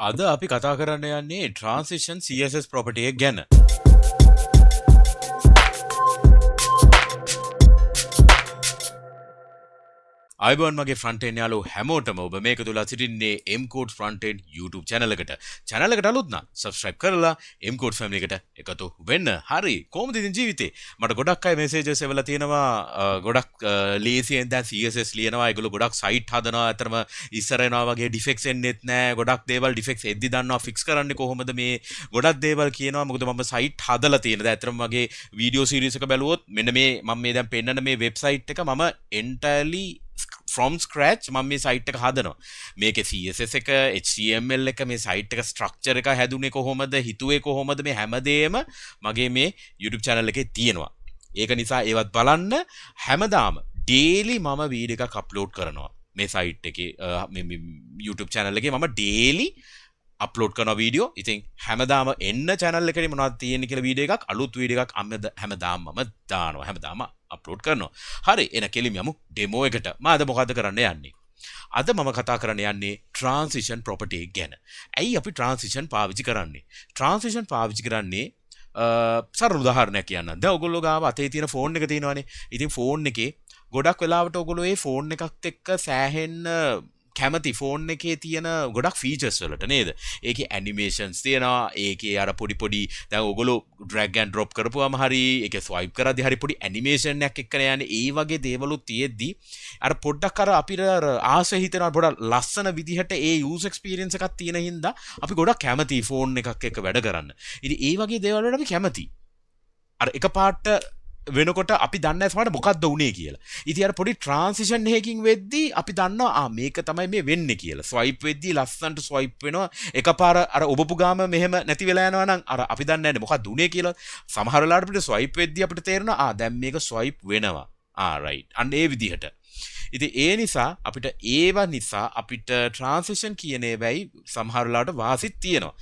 අද අපි කතා කරන්න යන්නේ transition CSS property එක ගැන. අයිබෝන් මගේ ෆ්‍රන්ට් එන්ඩ් යාළුවෝ හැමෝටම ඔබ මේක තුල සිටින්නේ MCodes Frontend YouTube channel එකට. channel එකට අලුත් නම් subscribe කරලා MCodes family එකට එකතු වෙන්න. හරි. කොහොමද ඉතින් ජීවිතේ? මට ගොඩක් අය messages එවලා තියෙනවා ගොඩක් ලේසියෙන් දැන් CSS ලියනවා. ඒගොල්ලෝ ගොඩක් site හදනවා. අතරම ඉස්සර එනවා වගේ defects එන්නෙත් නැහැ. ගොඩක් දේවල් defects එද්දි දන්නවා fix කරන්නේ කොහොමද මේ ගොඩක් දේවල් කියනවා. මොකද මම site හදලා තියෙන. දැන් අතරම වගේ video series එක බැලුවොත් මෙන්න මේ මම මේ දැන් පෙන්නන මේ website එක මම entirely from scratch මම මේ site එක හදනවා. මේකේ CSS එක, HTML එක, මේ site එක structure එක හැදුනේ කොහොමද, හිතුවේ කොහොමද, මේ හැමදේම මගේ මේ YouTube channel එකේ තියෙනවා. ඒක නිසා ඒවත් බලන්න. හැමදාම daily මම වීඩියෝ එකක් upload කරනවා. මේ site එකේ මේ YouTube channel එකේ මම daily upload කරන වීඩියෝ. ඉතින් හැමදාම එන්න channel එකේ මොනවද තියෙන්නේ කියලා වීඩියෝ එකක්, අලුත් වීඩියෝ එකක් හැමදාම මම දානවා. හැමදාම අප්ලෝඩ් කරනවා. හරි, එන කෙලිම යමු ඩෙමෝ එකට. මම අද මොකද්ද කරන්න යන්නේ? අද මම කතා කරන්න යන්නේ transition property එක ගැන. ඇයි අපි transition පාවිච්චි කරන්නේ? transition පාවිච්චි කරන්නේ සරල උදාහරණයක් කියන්න. දැන් ඔයගොල්ලෝ ගාව අතේ තියෙන ෆෝන් එක තියෙනවානේ. ඉතින් ෆෝන් එකේ ගොඩක් වෙලාවට ඔයගොල්ලෝ මේ ෆෝන් එකත් එක්ක සෑහෙන්න කැමති ෆෝන් එකේ තියෙන ගොඩක් ෆීචර්ස් වලට නේද? ඒකේ ඇනිමේෂන්ස් තියෙනවා. ඒකේ අර පොඩි දැන් ඔයගොල්ලෝ drag and drop කරපුවාම හරි ඒකේ swipe කරද්දී හරි පොඩි ඇනිමේෂන් එකක් එක්කන යන්නේ. ඒ වගේ දේවලුත් තියෙද්දි අර පොඩ්ඩක් අර අපිට ආස හිතෙනවා පොඩක් ලස්සන විදිහට ඒ user experience එකක් තියෙන හින්දා අපි ගොඩක් කැමති ෆෝන් එකක් එක්ක වැඩ කරන්න. ඉතින් ඒ වගේ දේවල් වලට අපි කැමති. අර එකපාරට වෙනකොට අපි දන්නේ නැහැ මොකක්ද වුනේ කියලා. ඉතින් අර පොඩි ට්‍රාන්සිෂන් එකකින් වෙද්දී අපි දන්නවා මේක තමයි මේ වෙන්නේ කියලා. ස්වයිප් වෙද්දී ලස්සනට ස්වයිප් වෙනවා. එකපාර අර ඔබපු ගාම මෙහෙම නැති වෙලා යනවා නම් අර අපි දන්නේ නැහැ මොකක්ද වුනේ කියලා. සමහර වෙලාවට අපිට ස්වයිප් වෙද්දී අපිට තේරෙනවා දැන් මේක ස්වයිප් වෙනවා. රයිට්. අන්න ඒ විදිහට. ඉතින් ඒ නිසා අපිට transition කියන ඒවයි සමහර වෙලාවට වාසිත් තියෙනවා.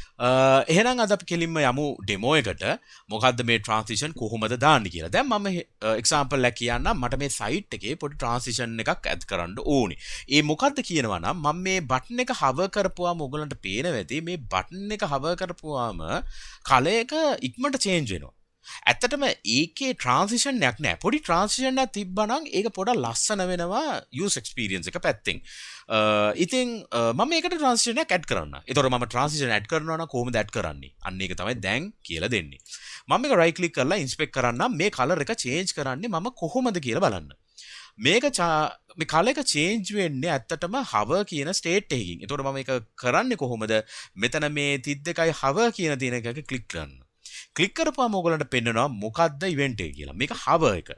එහෙනම් අද අපි කෙලින්ම යමු ඩෙමෝ එකට. මොකද්ද මේ transition කොහොමද දාන්නේ කියලා. දැන් මම example එකක් කියන්නම්. මට මේ site එකේ පොඩි transition එකක් add කරන්න ඕනේ. ඒ මොකද්ද කියනවා නම් මම මේ button එක hover කරපුවාම ඔයගලන්ට පේනවා ඇති මේ button එක hover කරපුවාම color එක ඉක්මනට change වෙනවා. ඇත්තටම ඒකේ transition එකක් නෑ. පොඩි transition එකක් තිබ්බනම් ඒක පොඩක් ලස්සන වෙනවා user experience එක පැත්තෙන්. ඉතින් මම මේකට transition එකක් add කරන්න. ඒතකොට මම transition add කරනවා නම් කොහොමද add කරන්නේ? අන්න ඒක තමයි දැන් කියලා දෙන්නේ. මම මේක right click කරලා inspect කරන්නම්. මේ color එක change කරන්නේ මම කොහොමද කියලා බලන්න. මේ color එක change වෙන්නේ ඇත්තටම hover කියන state එකකින්. ඒතකොට මම මේක කරන්නේ කොහොමද? මෙතන මේ තිත් දෙකයි hover කියන තියෙන එකක click කරන්න. ක්ලික් කරපුවාම ඔයගලන්ට පෙන්නනවා මොකක්ද ඉවෙන්ට් එක කියලා. මේක hover එක.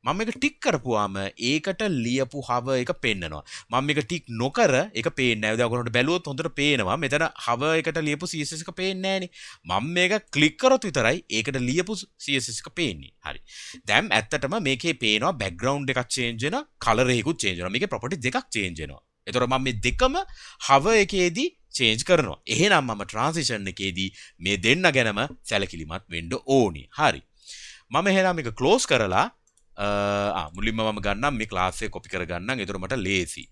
මම මේක ටික් කරපුවාම ඒකට ලියපු hover එක පෙන්නනවා. මම මේක ටික් නොකර ඒක පේන්නේ නැහැ. දැන් ඔයගලන්ට බැලුවොත් හොඳට පේනවා. මෙතන hover එකට ලියපු CSS එක පේන්නේ නැහනේ. මම මේක ක්ලික් කරොත් විතරයි ඒකට ලියපු CSS එක පේන්නේ. හරි. දැන් ඇත්තටම මේකේ පේනවා background එකක් change වෙනවා, color එකකුත් change වෙනවා. මේකේ property දෙකක් change වෙනවා. ඒතකොට මම මේ දෙකම hover එකේදී change කරනවා. එහෙනම් මම transition එකේදී මේ දෙන්න ගැනම සැලකිලිමත් වෙන්න ඕනි. හරි. මම එහෙනම් මේක close කරලා මුලින්ම මම ගන්නම් මේ class එක copy කරගන්නම්. ඒතර මට ලේසි.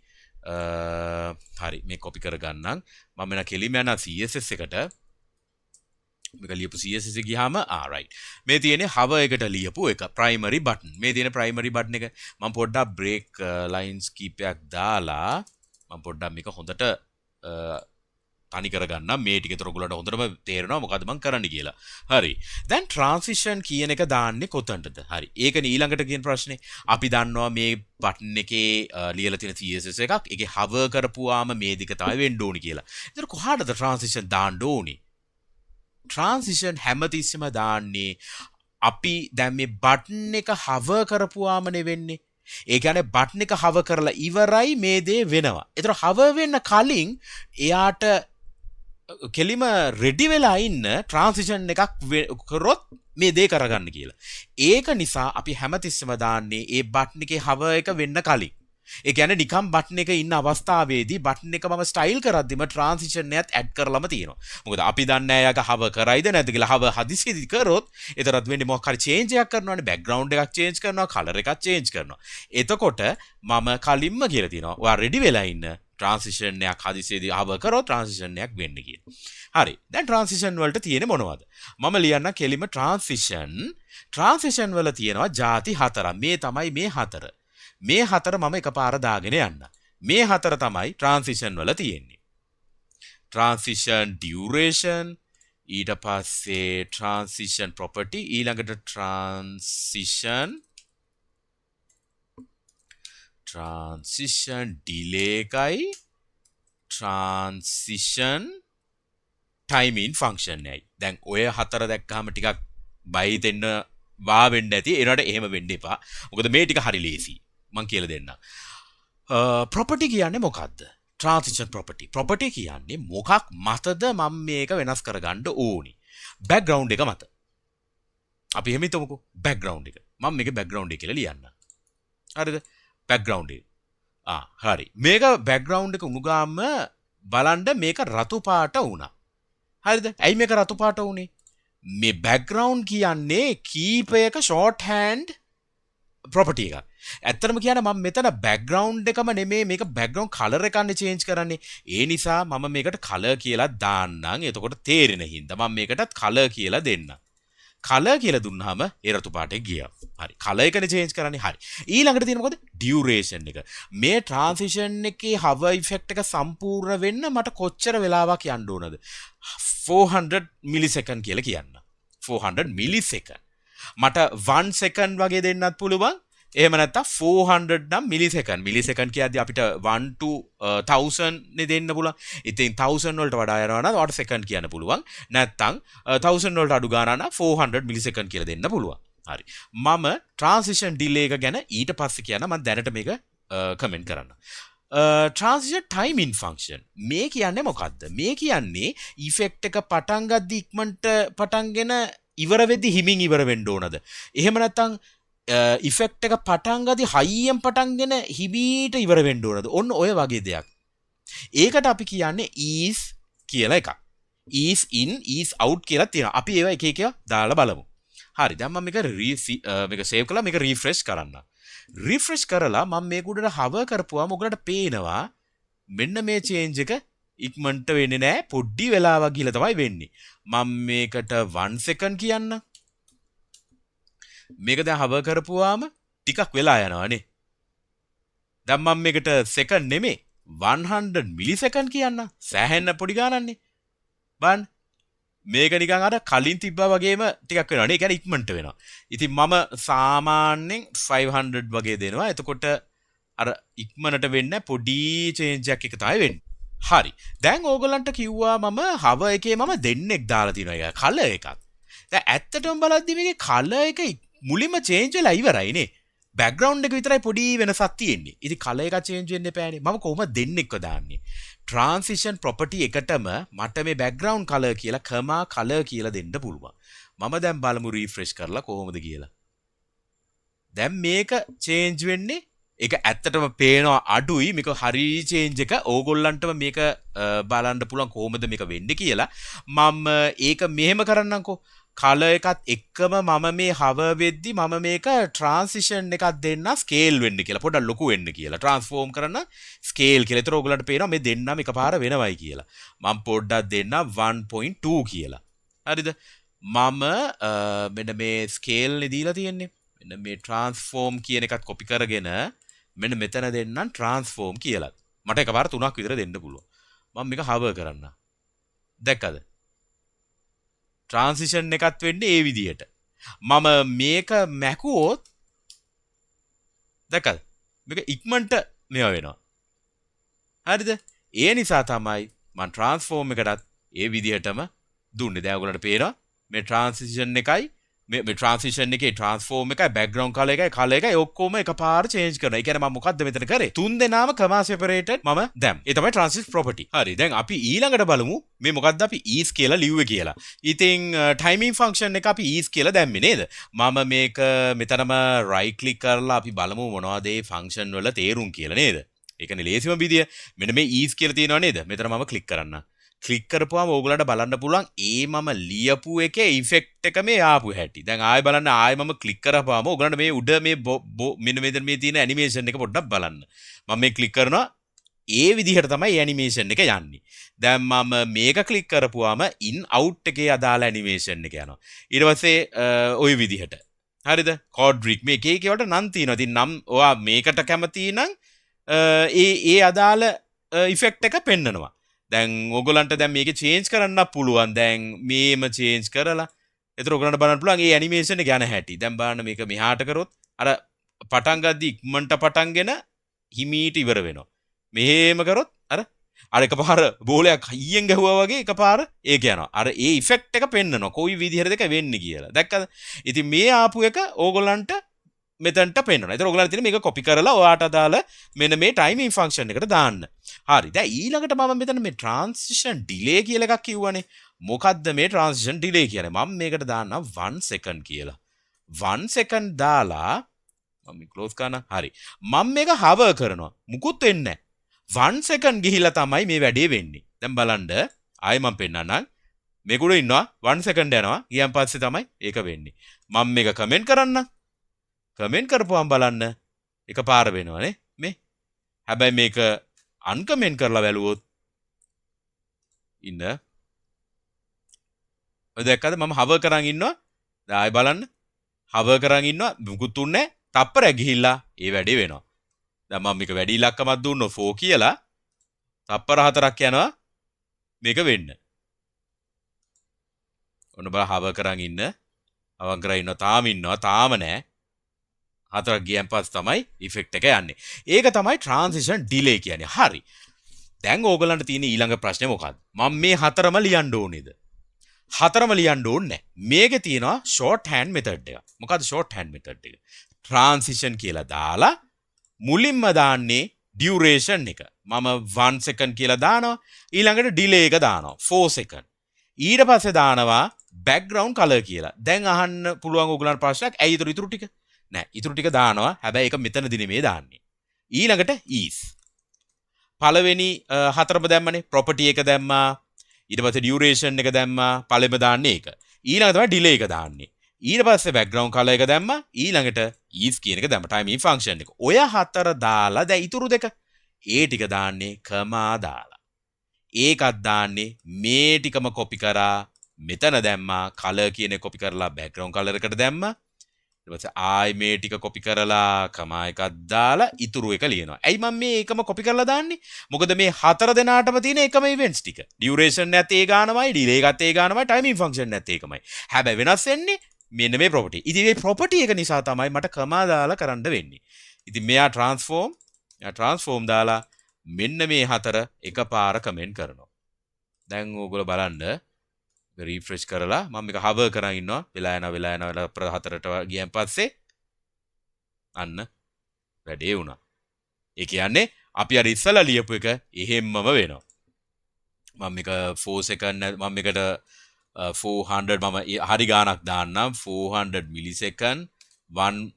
හරි. මේ copy කරගන්නම්. මම එන කෙලිම යන CSS එකට මේක ලියපු CSS එක ගියාම right. මේ තියෙන්නේ hover එකට ලියපු එක primary button. මේ තියෙන primary button එක මම පොඩ්ඩක් break lines කීපයක් දාලා මම පොඩ්ඩක් මේක හොඳට තනි කරගන්න මේ ටික ඒතර ඔයගොල්ලන්ට හොඳටම තේරෙනවා මොකද්ද මම කරන්න කියලා. හරි. දැන් transition කියන එක දාන්නේ කොතනටද? හරි. ඒකනේ ඊළඟට කියන ප්‍රශ්නේ. අපි දන්නවා මේ බටන් එකේ ලියලා තියෙන CSS එකක්. ඒකේ hover කරපුවාම මේ දික තමයි වෙන්න ඕනි කියලා. ඒතර කොහාටද transition දාන්න ඕනි? transition හැමතිස්සෙම දාන්නේ අපි දැන් මේ බටන් එක hover කරපුවාමනේ වෙන්නේ. ඒ කියන්නේ බටන් එක hover කරලා ඉවරයි මේ දේ වෙනවා. ඒතර hover වෙන්න කලින් එයාට කෙලිම රෙඩි වෙලා ඉන්න transition එකක් කරොත් මේ දේ කරගන්න කියලා. ඒක නිසා අපි හැමතිස්සෙම දාන්නේ ඒ බටන් එකේ hover එක වෙන්න කලින්. ඒ කියන්නේ නිකම් බටන් එක ඉන්න අවස්ථාවේදී බටන් එක මම ස්ටයිල් කරද්දිම transition එකත් add කරලම තියෙනවා. මොකද අපි දන්නේ නැහැ යාක hover කරයිද නැද්ද කියලා. hover හදිසියෙදි කරොත් ඒතරත් වෙන්නේ මොකක් හරි change එකක් කරනවානේ. background එකක් change කරනවා, color එකක් change කරනවා. එතකොට මම කලින්ම කියලා තියෙනවා ඔයා ready වෙලා ඉන්න transition එකක් හදිසියේදී ආව කරොත් transition එකක් වෙන්නේ කියලා. හරි. දැන් transition වලට තියෙන්නේ මොනවද? මම ලියන්න කෙලිම transition වල තියෙනවා ಜಾති හතරක්. මේ තමයි මේ හතර. මේ හතර මම එකපාර දාගෙන යන්න. මේ හතර තමයි transition වල තියෙන්නේ. transition duration, ඊට පස්සේ transition property, ඊළඟට transition delay එකයි transition timing function එකයි. දැන් ඔය හතර දැක්කහම ටිකක් බයි දෙන්න වා වෙන්න ඇති. ඒනට එහෙම වෙන්න එපා. මොකද මේ ටික හරි ලේසි. මං කියලා දෙන්නම්. property කියන්නේ මොකද්ද? transition property. property කියන්නේ මොකක් මතද මම මේක වෙනස් කරගන්න ඕනි? background එක මත. අපි එහෙම හිතමුකෝ background එක. මම මේකේ background එක කියලා ලියන්න. හරිද? background එක. හරි. මේක background එක උණු ගාම බලන්න මේක රතු පාට වුණා. හරිද? ඇයි මේක රතු පාට වුනේ? මේ background කියන්නේ කීපයක shorthand property එකක්. ඇත්තටම කියන්න මම මෙතන background එකම නෙමෙයි මේක background color එකන්නේ change කරන්නේ. ඒ නිසා මම මේකට color කියලා දාන්නම්. එතකොට තේරෙන හින්දා මම මේකටත් color කියලා දෙන්නම්. color කියලා දුන්නාම ඒ රතු පාටේ ගියා. හරි. color එකනේ change කරන්නේ. හරි. ඊළඟට තියෙන මොකද? duration එක. මේ transition එකේ hover effect එක සම්පූර්ණ වෙන්න මට කොච්චර වෙලාවක් යන්න ඕනද? 400 millisecond කියලා කියන්න. 400 millisecond. මට 1 second වගේ දෙන්නත් පුළුවන්. එහෙම නැත්නම් 400 නම් millisecond කියද්දි අපිට 1 to 1000 නේ දෙන්න පුළුවන්. ඉතින් 1000 වලට වඩා යනවා නම් ඔයාලට second කියන්න පුළුවන්. නැත්නම් 1000 වලට අඩු ගානා නම් 400 millisecond කියලා දෙන්න පුළුවන්. හරි. මම transition delay එක ගැන ඊට පස්සේ කියන්න මම දැනට මේක කමෙන්ට් කරන්න. transition timing function මේ කියන්නේ මොකද්ද? මේ කියන්නේ effect එක පටන් ගද්දි ඉක්මනට පටන්ගෙන ඉවර වෙද්දි හිමින් ඉවර වෙන්න ඕනද? එහෙම නැත්නම් effect එක පටන් ගද්දි හයියෙන් පටන්ගෙන හිමීට ඉවර වෙන්න ඕනද? ඔන්න ඔය වගේ දෙයක්. ඒකට අපි කියන්නේ is කියලා එකක්. is in is out කියලා තියෙනවා. අපි ඒවා එක එක දාලා බලමු. හරි. දැන් මම මේක save කළා මේක refresh කරන්න. refresh කරලා මම මේක උඩට hover කරපුවාම ඔයගලට පේනවා මෙන්න මේ change එක ඉක්මනට වෙන්නේ නැහැ. පොඩි වෙලාවක් ගිහලා තමයි වෙන්නේ. මම මේකට 1 second කියන්න. මේක දැන් hover කරපුවාම ටිකක් වෙලා යනවානේ. දැන් මම මේකට second නෙමෙයි 100 millisecond කියන්න. සෑහෙන්න පොඩි ගානක්නේ. බලන්න. මේක නිකන් අර කලින් තිබ්බා වගේම ටිකක් වෙනවා නේ. ඒ කියන්නේ ඉක්මනට වෙනවා. ඉතින් මම සාමාන්‍යයෙන් 500 වගේ දෙනවා. එතකොට අර ඉක්මනට වෙන්න පොඩි change එකක් එක තමයි වෙන්නේ. හරි. දැන් ඕගොල්ලන්ට කිව්වා මම hover එකේ මම දෙන්නෙක් දාලා තියෙනවා. ඒක color එකක්. දැන් ඇත්තටම බලද්දි මේකේ color එක මුලින්ම change වෙලා ඉවරයිනේ. background එක විතරයි පොඩි වෙනසක් තියෙන්නේ. ඉතින් color එක change වෙන්න එපානේ. මම කොහොමද දෙන්නෙක්ව දාන්නේ? transition property එකටම මට මේ background color කියලා comma color කියලා දෙන්න පුළුවන්. මම දැන් බලමු refresh කරලා කොහොමද කියලා. දැන් මේක change වෙන්නේ ඒක ඇත්තටම පේනවා අඩුයි මේක හරි change එක. ඕගොල්ලන්ටම මේක බලන්න පුළුවන් කොහොමද මේක වෙන්නේ කියලා. මම ඒක මෙහෙම කරන්නම්කෝ. color එකත් එක්කම මම මේ hover වෙද්දි මම මේක transition එකක් දෙන්න scale වෙන්න කියලා. පොඩ්ඩක් ලොකු වෙන්න කියලා. transform කරන්න scale කියලා. ඒතර ඕගොල්ලන්ට පේනවා මේ දෙන්නම එකපාර වෙනවයි කියලා. මම පොඩ්ඩක් දෙන්න 1.2 කියලා. හරිද? මම මෙන්න මේ scale නේ දීලා තියෙන්නේ. මෙන්න මේ transform කියන එකත් copy කරගෙන මෙන්න මෙතන දෙන්නම් transform කියලා. මට එකපාර 3ක් විතර දෙන්න පුළුවන්. මම මේක hover කරන්න. දැක්කද? transition එකත් වෙන්නේ ඒ විදිහට. මම මේක මැකුවොත් දැක්කද? මේක ඉක්මනට මේව වෙනවා. හරිද? ඒ නිසා තමයි මම transform එකටත් ඒ විදිහටම දුන්නේ. දැන් ඔයගොල්ලන්ට පේනවා මේ transition එකයි මේ transition එකේ transform එකයි background color එකයි ඔක්කොම එකපාර change කරනවා. ඒ කියන්නේ මම මොකද්ද මෙතන කරේ? තුන් දෙනාම comma separated මම දැම්. ඒ තමයි transition property. හරි. දැන් අපි ඊළඟට බලමු මේ මොකද්ද අපි is කියලා ලිව්වේ කියලා. ඉතින් timing function එක අපි is කියලා දැම්මේ නේද? මම මේක මෙතනම right click කරලා අපි බලමු මොනවද මේ function වල තේරුම් කියලා නේද? ඒකනේ ලේසිම විදිය. මෙන්න මේ is කියලා තියෙනවා නේද? මෙතන මම click කරන්න. ක්ලික් කරපුවාම ඕගොල්ලන්ට බලන්න පුළුවන් ඒ මම ලියපු එකේ ඉෆෙක්ට් එක මේ ආපු හැටි. දැන් ආයෙ බලන්න ආයෙ මම ක්ලික් කරපුවාම ඕගොල්ලන්ට මේ උඩ මේ මෙන්න මෙතන මේ තියෙන ඇනිමේෂන් එක පොඩ්ඩක් බලන්න. මම මේ ක්ලික් කරනවා ඒ විදිහට තමයි ඇනිමේෂන් එක යන්නේ. දැන් මම මේක ක්ලික් කරපුවාම ඉන් අවුට් එකේ අදාළ ඇනිමේෂන් එක යනවා. ඊට පස්සේ ওই විදිහට. හරිද? කෝඩ්රික් මේ එක වලට නම් තියෙනවා. ඉතින් නම් ඔයා මේකට කැමති නම් ඒ අදාළ ඉෆෙක්ට් එක පෙන්නනවා. දැන් ඕගොල්ලන්ට දැන් මේක චේන්ජ් කරන්න පුළුවන්. දැන් මේම චේන්ජ් කරලා එතකොට ඔයගොල්ලන්ට බලන්න පුළුවන් මේ ඇනිමේෂන් එක යන හැටි. දැන් බලන්න මේක මෙහාට කරොත් අර පටන් ගද්දි ඉක්මනට පටන්ගෙන හිමීට ඉවර වෙනවා. මෙහෙම කරොත් අර එකපාර බෝලයක් හයියෙන් ගැහුවා වගේ එකපාර ඒක යනවා. අර ඒ ඉෆෙක්ට් එක පෙන්නනවා. කොයි විදිහටද ඒක වෙන්නේ කියලා. දැක්කද? ඉතින් මේ ආපු එක ඕගොල්ලන්ට මෙතනට පෙන්නනවා. ඒතර ඕගොල්ලන්ට තියෙන මේක කොපි කරලා ඔයාට අදාළ මෙන්න මේ ටයිමින් ෆන්ක්ෂන් එකට දාන්න. හරි. දැන් ඊළඟට මම මෙතන මේ ට්‍රාන්සිෂන් ඩිලේ කියලා එකක් කිව්වනේ. මොකද්ද මේ ට්‍රාන්සිෂන් ඩිලේ කියන්නේ? මම මේකට දාන්නම් 1 second කියලා. 1 second දාලා මම ක්ලෝස් කරනවා. හරි. මම මේක හවර් කරනවා. මුකුත් වෙන්නේ නැහැ. 1 second ගිහිලා තමයි මේ වැඩේ වෙන්නේ. දැන් බලන්න ආයෙ මම පෙන්නන්නම්. මේක උඩ ඉන්නවා 1 second යනවා. ගියන් පස්සේ තමයි ඒක වෙන්නේ. මම මේක කමෙන්ට් කරන්නම්. කමෙන්ට් කරපුවම බලන්න එකපාර වෙනවනේ මේ. හැබැයි මේක අන්කමෙන්ට් කරලා බැලුවොත් ඉන්න ඔය දැක්කද මම හවර් කරන් ඉන්නවා. දැන් ආයෙ බලන්න. හවර් කරන් ඉන්නවා. මුකුත් උන්නේ නැහැ. තප්පරයක් ගිහිල්ලා ඒ වැඩේ වෙනවා. දැන් මම මේක වැඩි ඉලක්කමක් දුන්නොත් 4 කියලා තප්පර 4ක් යනවා මේක වෙන්න. ඔන්න බලන්න හවර් කරන් ඉන්න. අවං කරා ඉන්නවා තාම නෑ. 4ක් ගියන් පස්සේ තමයි ඉෆෙක්ට් එක යන්නේ. ඒක තමයි ට්‍රාන්සිෂන් ඩිලේ කියන්නේ. හරි. දැන් ඕගලන්ට තියෙන ඊළඟ ප්‍රශ්නේ මොකක්ද? මම මේ 4ම ලියන්න ඕනේද? 4ම ලියන්න ඕනේ නැහැ. මේකේ තියෙනවා ෂෝට් හෑන්ඩ් මෙතඩ් එක. මොකද්ද ෂෝට් හෑන්ඩ් මෙතඩ් එක? ට්‍රාන්සිෂන් කියලා දාලා මුලින්ම දාන්නේ ඩියුරේෂන් එක. මම 1 second කියලා දානවා. ඊළඟට ඩිලේ එක දානවා 4 second. ඊට පස්සේ දානවා බෑග්ග්‍රවුන්ඩ් කලර් කියලා. දැන් අහන්න පුළුවන් ඕගලන්ට ප්‍රශ්නයක්. ඇයි ඉතුරු ටික? නෑ ඉතුරු ටික දානවා. හැබැයි ඒක මෙතනදී නෙමෙයි දාන්නේ. ඊළඟට is. පළවෙනි 4ම දැම්මනේ. property එක දැම්මා. ඊට පස්සේ ඩියුරේෂන් එක දැම්මා. පළවෙනිම දාන්නේ ඒක. ඊළඟට තමයි ඩිලේ එක දාන්නේ. ඊට පස්සේ බෑග්ග්‍රවුන්ඩ් කලර් එක දැම්මා. ඊළඟට is කියන එක දැම්මා. ටයිමින් ෆන්ක්ෂන් එක. ඔය 4 දාලා දැන් ඉතුරු දෙක ඒ ටික දාන්නේ කමා දාලා. ඒකත් දාන්නේ මේ ටිකම කොපි කරා මෙතන දැම්මා. කලර් කියන එක කොපි කරලා බෑග්ග්‍රවුන්ඩ් කලර් එකට දැම්මා. ඊට පස්සේ ආයි මේ ටික කොපි කරලා කමා එකක් දාලා ඉතුරු එක ලියනවා. ඇයි මම මේ එකම කොපි කරලා දාන්නේ? මොකද මේ 4 දෙනාටම තියෙන එකම ඉවෙන්ට්ස් ටික. ඩියුරේෂන් නැත් ඒ ගානමයි, ඩිලේ එකත් ඒ ගානමයි, ටයිමින් ෆන්ක්ෂන් නැත් ඒකමයි. හැබැයි වෙනස් වෙන්නේ මෙන්න මේ ප්‍රොපර්ටි. ඉතින් මේ ප්‍රොපර්ටි එක නිසා තමයි මට කමා දාලා කරන්න වෙන්නේ. ඉතින් මෙයා ට්‍රාන්ස්ෆෝම් දාලා මෙන්න මේ 4 එකපාර කමෙන්ට් කරනවා. දැන් ඕගොල්ලෝ බලන්න රීෆ්‍රෙෂ් කරලා මම මේක හවර් කරන් ඉන්නවා. වෙලා යනවා 4ට ගියන් පස්සේ අන්න වැඩේ වුණා. ඒ කියන්නේ අපි අර ඉස්සලා ලියපු එක එහෙම්මම වෙනවා. මම මේක 4 second මම මේකට 400 මම හරි ගානක් දාන්නම් 400 මිලිසෙකන්ඩ් 1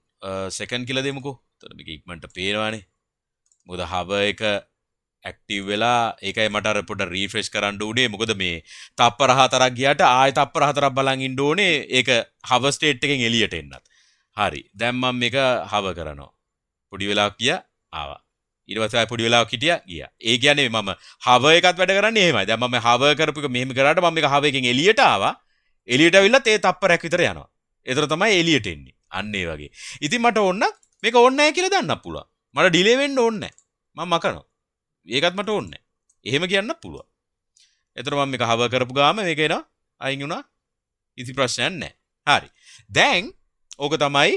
second කියලා දෙමුකෝ. එතකොට මේක ඉක්මනට පේනවානේ. මොකද හවර් එක ඇක්ටිව් වෙලා ඒකයි මට අර පොඩ රීෆ්‍රෙෂ් කරන්න උනේ. මොකද මේ තප්පර 4ක් ගියාට ආයෙ තප්පර 4ක් බලන් ඉන්න ඕනේ ඒක හවර් ස්ටේට් එකෙන් එළියට එන්නත්. හරි. දැන් මම මේක හවර් කරනවා. පොඩි වෙලාවක් ගියා ආවා. ඊට පස්සේ ආයෙ පොඩි වෙලාවක් හිටියා ගියා. ඒ කියන්නේ මම හවර් එකත් වැඩ කරන්නේ එහෙමයි. දැන් මම හවර් කරපු එක මෙහෙම කරාට මම මේක හවර් එකෙන් එළියට ආවා. එළියට අවිල්ලත් ඒ තප්පරයක් විතර යනවා. ඒතර තමයි එළියට එන්නේ. අන්න ඒ වගේ. ඉතින් මට ඕන මේක ඕනේ නැහැ කියලා දන්නත් පුළුවන්. මට ඩිලේ වෙන්න ඕනේ නැහැ. මම මකනවා. ඒකත් මට ඕනේ නැහැ. එහෙම කියන්නත් පුළුවන්. ඒතර මම මේක හවර් කරපු ගාම මේක එනවා. අයින් වුණා. ඉති ප්‍රශ්නයක් නැහැ. හරි. දැන් ඕක තමයි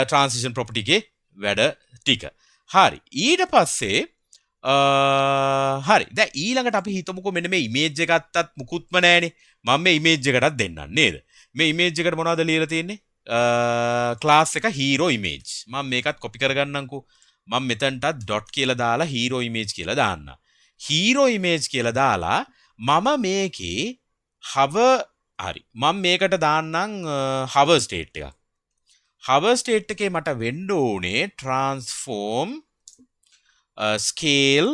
ට්‍රාන්සිෂන් ප්‍රොපර්ටි එකේ වැඩ ටික. හරි. ඊට පස්සේ හරි. දැන් ඊළඟට අපි හිතමුකෝ මෙන්න මේ ඉමේජ් එක ගත්තත් මුකුත්ම නැහනේ. මම මේ ඉමේජ් එකටත් දෙන්නම් නේද? මේ ඉමේජ් එකට මොනවද ලියලා තියෙන්නේ? ක්ලාස් එක හීරෝ ඉමේජ්. මම මේකත් කොපි කරගන්නම්කෝ. මම මෙතනටත් ඩොට් කියලා දාලා හීරෝ ඉමේජ් කියලා දාන්න. හීරෝ ඉමේජ් කියලා දාලා මම මේකේ හරි. මම මේකට දාන්නම් හවර් ස්ටේට් එකක්. හවර් ස්ටේට් එකේ මට වෙන්න ඕනේ ට්‍රාන්ස්ෆෝම් ස්කේල්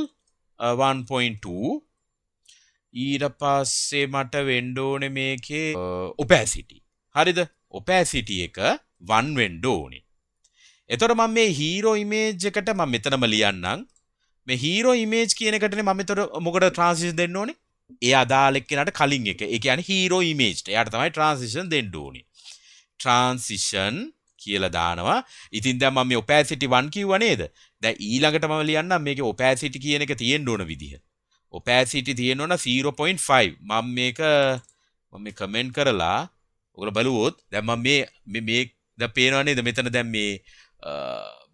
1.2. ඊට පස්සේ මට වෙන්න ඕනේ මේකේ ඔපැසිටි. හරිද? ඔපැසිටි එක 1 වෙන්න ඕනේ. එතකොට මම මේ හීරෝ ඉමේජ් එකට මම මෙතනම ලියන්නම් මේ hero image කියන එකටනේ මම මෙතන මොකටද transition දෙන්න ඕනේ? ඒ අදාළ එක්කෙනාට කලින් එක. ඒ කියන්නේ hero image ට. එයාට තමයි transition දෙන්න ඕනේ. transition කියලා දානවා. ඉතින් දැන් මම මේ opacity 1 කිව්වා නේද? දැන් ඊළඟට මම ලියන්නම් මේකේ opacity කියන එක තියෙන්න ඕන විදිහ. opacity තියෙන්න ඕන 0.5. මම මේක කමෙන්ට් කරලා ඔයගොල්ලෝ බලුවොත් දැන් මම මේ දැන් පේනව නේද මෙතන දැන් මේ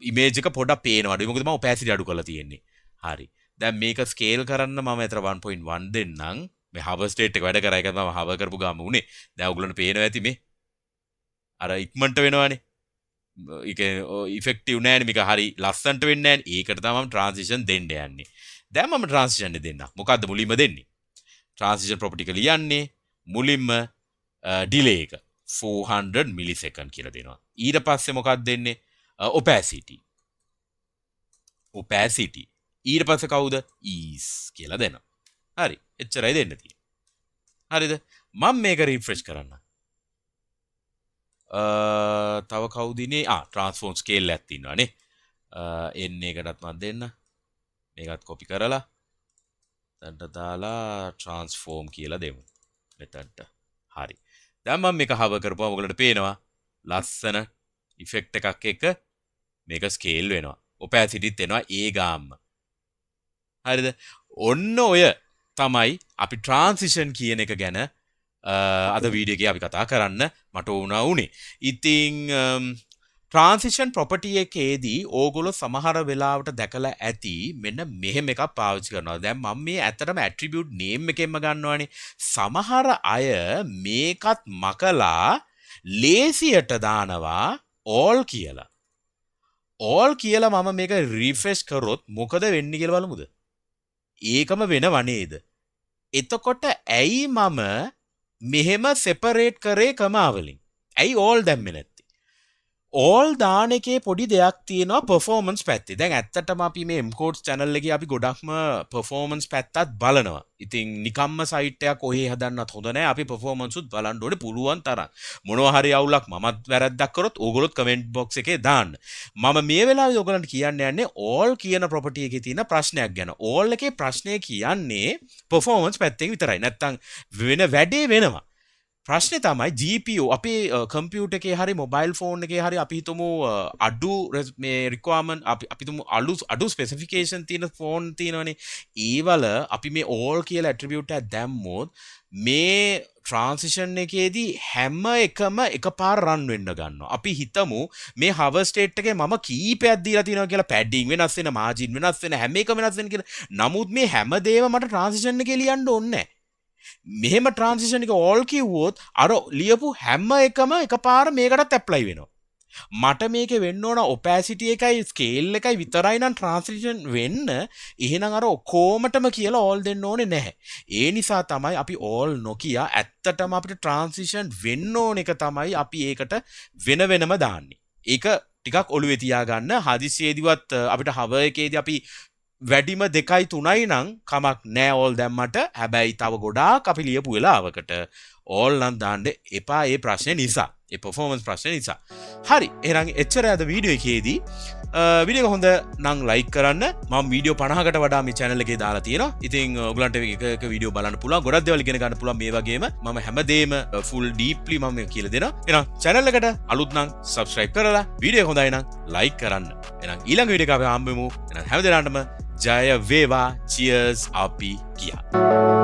ඉමේජ් එක පොඩක් පේනවා. මොකද මම opacity අඩු කරලා තියෙන්නේ. හරි. දැන් මේක ස්කේල් කරන්න මම අතර 1.1 දෙන්නම්. මේ hover state එක වැඩ කරා එක මම hover කරපු ගාම උනේ. දැන් ඔයගොල්ලන්ට පේනවා ඇති මේ අර ඉක්මනට වෙනවනේ. ඒක ඉෆෙක්ටිව් නෑනේ මේක හරි ලස්සනට වෙන්නේ නෑනේ. ඒකට තමයි මම transition දෙන්න යන්නේ. දැන් මම transition දෙන්න. මොකද්ද මුලින්ම දෙන්නේ? transition property එක ලියන්නේ මුලින්ම delay එක 400 millisecond කියලා දෙනවා. ඊට පස්සේ මොකක්ද දෙන්නේ? opacity. ඊට පස්සේ කවුද? ease කියලා දෙනවා. හරි. එච්චරයි දෙන්න තියෙන්නේ. හරිද? මම මේක refresh කරන්න. තව කවුද ඉන්නේ? transform scale එකක් තියෙනවානේ. n එකටත් මම දෙන්න. මේකත් copy කරලා දැන්ට දාලා transform කියලා දෙමු. මෙතනට. හරි. දැන් මම මේක hover කරපුවම ඔයගලට පේනවා ලස්සන effect එකක් එක්ක මේක scale වෙනවා. opacity එනවා ඒ ගාම්ම. හරිද? ඔන්න ඔය තමයි අපි transition කියන එක ගැන අද වීඩියෝ එකේ අපි කතා කරන්න මට උනේ. ඉතින් transition property එකේදී ඕගොල්ලෝ සමහර වෙලාවට දැකලා ඇති මෙන්න මෙහෙම එකක් පාවිච්චි කරනවා. දැන් මම මේ ඇත්තටම attribute name එකෙන්ම ගන්නවානේ. සමහර අය මේකත් මකලා ලේසියට දානවා all කියලා. all කියලා මම මේක refresh කරොත් මොකද වෙන්නේ කියලා බලමුද? ඒකම වෙනව නේද? එතකොට ඇයි මම මෙහෙම separate කරේ කමාවලින්? ඇයි all දැම්මේ නැත්තේ? all දාන එකේ පොඩි දෙයක් තියෙනවා performance පැත්තේ. දැන් ඇත්තටම අපි මේ MCodes channel එකේ අපි ගොඩක්ම performance පැත්තත් බලනවා. ඉතින් නිකම්ම site එකක් ඔහේ හදන්නත් හොඳ නැහැ. අපි performance උත් බලන්න ඕනේ පුළුවන් තරම්. මොනවා හරි අවුලක් මමත් වැරද්දක් කරොත් ඕගොල්ලොත් comment box එකේ දාන්න. මම මේ වෙලාවේ ඔයගලන්ට කියන්න යන්නේ all කියන property එකේ තියෙන ප්‍රශ්නයක් ගැන. all එකේ ප්‍රශ්නය කියන්නේ performance පැත්තේ විතරයි. නැත්තම් වෙන වැඩේ වෙනවා. ප්‍රශ්නේ තමයි GPU අපේ කම්පියුටර් එකේ හරි මොබයිල් ෆෝන් එකේ හරි අපි හිතමු අඩු මේ රික්වයර්මන්ට් අපි හිතමු අඩු ස්පෙસિෆිකේෂන් තියෙන ෆෝන් තියෙනවනේ. ඊවල අපි මේ all කියලා ඇට්‍රිබියුට් එක දැම්මොත් මේ transition එකේදී හැම එකම එකපාර run වෙන්න ගන්නවා. අපි හිතමු මේ hover state එකේ මම කීපයක් දීලා තියෙනවා කියලා padding වෙනස් වෙන margin වෙනස් වෙන හැම එකම වෙනස් වෙන කියලා. නමුත් මේ හැමදේම මට transition එකේ ලියන්න ඕනේ නැහැ. මෙහෙම transition එක all කිව්වොත් අර ලියපු හැම එකම එකපාර මේකටත් apply වෙනවා. මට මේකේ වෙන්න ඕන opacity එකයි scale එකයි විතරයි නම් transition වෙන්න. එහෙනම් අර ඔක්කොමටම කියලා all දෙන්න ඕනේ නැහැ. ඒ නිසා තමයි අපි all නොකිය ඇත්තටම අපිට transition වෙන්න ඕන එක තමයි අපි ඒකට වෙන වෙනම දාන්නේ. ඒක ටිකක් ඔළුවේ තියාගන්න. හදිසියේදීවත් අපිට hover එකේදී අපි වැඩිම 2යි 3යි නම් කමක් නෑ all දැම්මට. හැබැයි තව ගොඩාක් අපි ලියපු වෙලාවකට all නම් දාන්න එපා ඒ ප්‍රශ්නේ නිසා. ඒ performance ප්‍රශ්නේ නිසා. හරි. එහෙනම් එච්චරයි අද වීඩියෝ එකේදී. වීඩියෝ එක හොඳ නම් like කරන්න. මම වීඩියෝ 50කට වඩා මේ channel එකේ දාලා තියෙනවා. ඉතින් ඔයගලන්ට එක වීඩියෝ බලන්න පුළුවන්. ගොඩක් දේවල් ඉගෙන ගන්න පුළුවන් මේ වගේම. මම හැමදේම full deeply මම කියලා දෙනවා. එහෙනම් channel එකට අලුත් නම් subscribe කරලා වීඩියෝ එක හොඳයි නම් like කරන්න. එහෙනම් ඊළඟ වීඩියෝ එක අපි හම්බෙමු. එහෙනම් හැමදේටම ජය වේවා. cheers අපි කියා.